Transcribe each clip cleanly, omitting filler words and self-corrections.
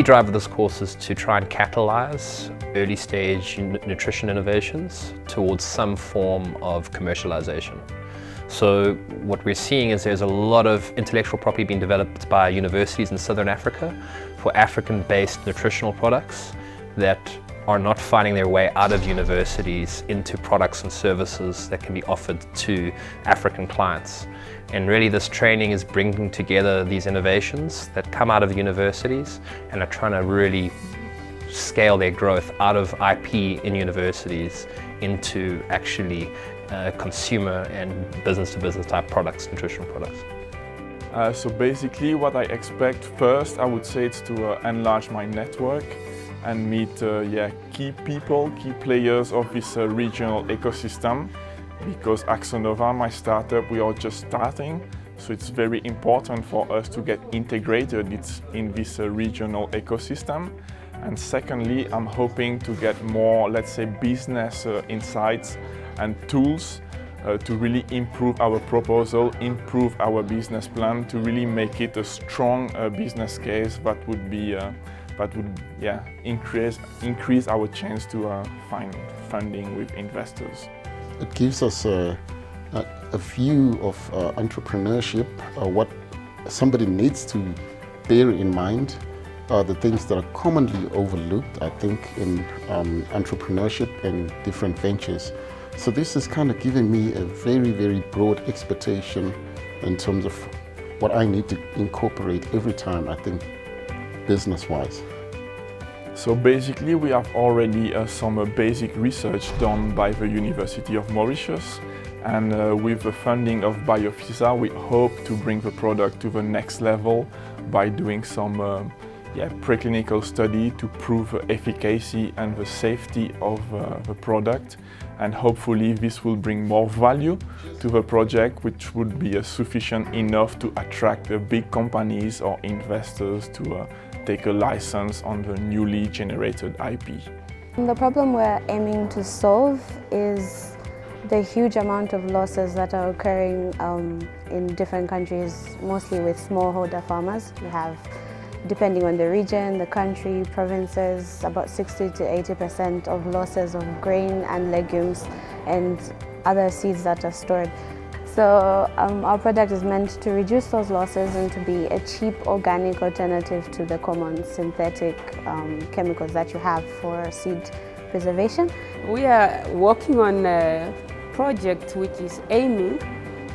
key drive of this course is to try and catalyze early stage nutrition innovations towards some form of commercialization. So what we're seeing is there's a lot of intellectual property being developed by universities in Southern Africa for African-based nutritional products that are not finding their way out of universities into products and services that can be offered to African clients. And really this training is bringing together these innovations that come out of universities and are trying to really scale their growth out of IP in universities into actually consumer and business-to-business type products, nutritional products. So basically what I expect first, I would say, it's to enlarge my network and meet key people, key players of this regional ecosystem. Because Axonova, my startup, we are just starting, so it's very important for us to get integrated in this regional ecosystem. And secondly, I'm hoping to get more, let's say, business insights and tools to really improve our proposal, improve our business plan, to really make it a strong business case that would be increase our chance to find funding with investors. It gives us a view of entrepreneurship, what somebody needs to bear in mind, the things that are commonly overlooked, I think, in entrepreneurship and different ventures. So this is kind of giving me a very, very broad expectation in terms of what I need to incorporate every time, I think, business-wise. So basically we have already some basic research done by the University of Mauritius, and with the funding of BioFISA we hope to bring the product to the next level by doing some preclinical study to prove the efficacy and the safety of the product, and hopefully this will bring more value to the project, which would be sufficient enough to attract big companies or investors to take a license on the newly generated IP. The problem we're aiming to solve is the huge amount of losses that are occurring in different countries, mostly with smallholder farmers. We have, depending on the region, the country, provinces, about 60 to 80% of losses of grain and legumes and other seeds that are stored. So our product is meant to reduce those losses and to be a cheap organic alternative to the common synthetic chemicals that you have for seed preservation. We are working on a project which is aiming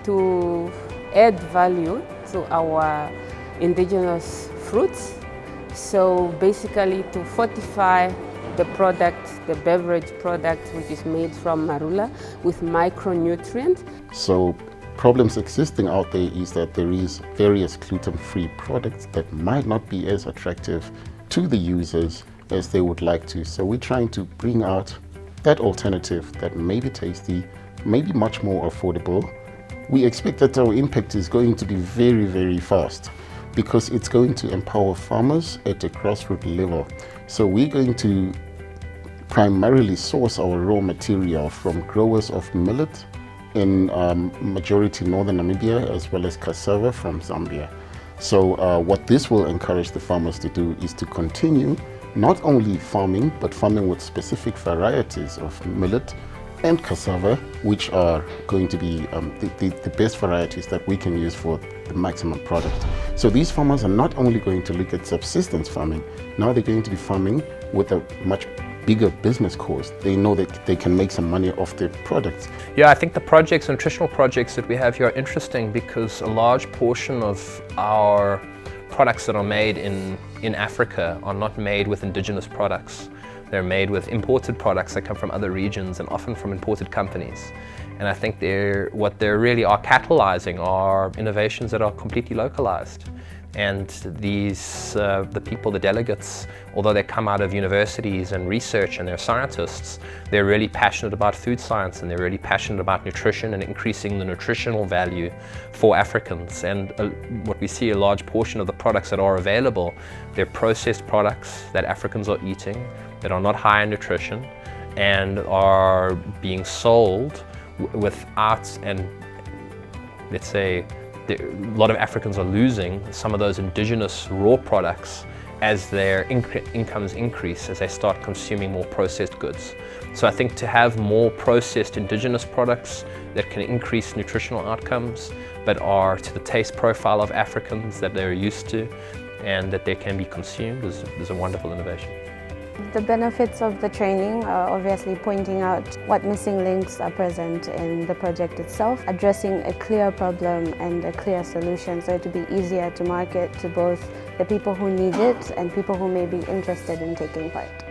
to add value to our indigenous fruits. So basically to fortify the product, the beverage product, which is made from marula with micronutrients. So problems existing out there is that there is various gluten-free products that might not be as attractive to the users as they would like to. So we're trying to bring out that alternative that may be tasty, maybe much more affordable. We expect that our impact is going to be very, very fast because it's going to empower farmers at a grassroots level. So we're going to primarily source our raw material from growers of millet in majority northern Namibia, as well as cassava from Zambia. So what this will encourage the farmers to do is to continue not only farming, but farming with specific varieties of millet and cassava, which are going to be the best varieties that we can use for the maximum product. So these farmers are not only going to look at subsistence farming, now they're going to be farming with a much bigger business course. They know that they can make some money off their products. Yeah, I think the projects, nutritional projects that we have here are interesting because a large portion of our products that are made in Africa are not made with indigenous products. They're made with imported products that come from other regions and often from imported companies. And I think what they really are catalyzing are innovations that are completely localized. And these, the people, the delegates, although they come out of universities and research and they're scientists, they're really passionate about food science and they're really passionate about nutrition and increasing the nutritional value for Africans. And what we see, a large portion of the products that are available, they're processed products that Africans are eating that are not high in nutrition and are being sold without, and let's say, a lot of Africans are losing some of those indigenous raw products as their incomes increase, as they start consuming more processed goods. So I think to have more processed indigenous products that can increase nutritional outcomes, but are to the taste profile of Africans that they're used to and that they can be consumed is a wonderful innovation. The benefits of the training are obviously pointing out what missing links are present in the project itself, addressing a clear problem and a clear solution so it will be easier to market to both the people who need it and people who may be interested in taking part.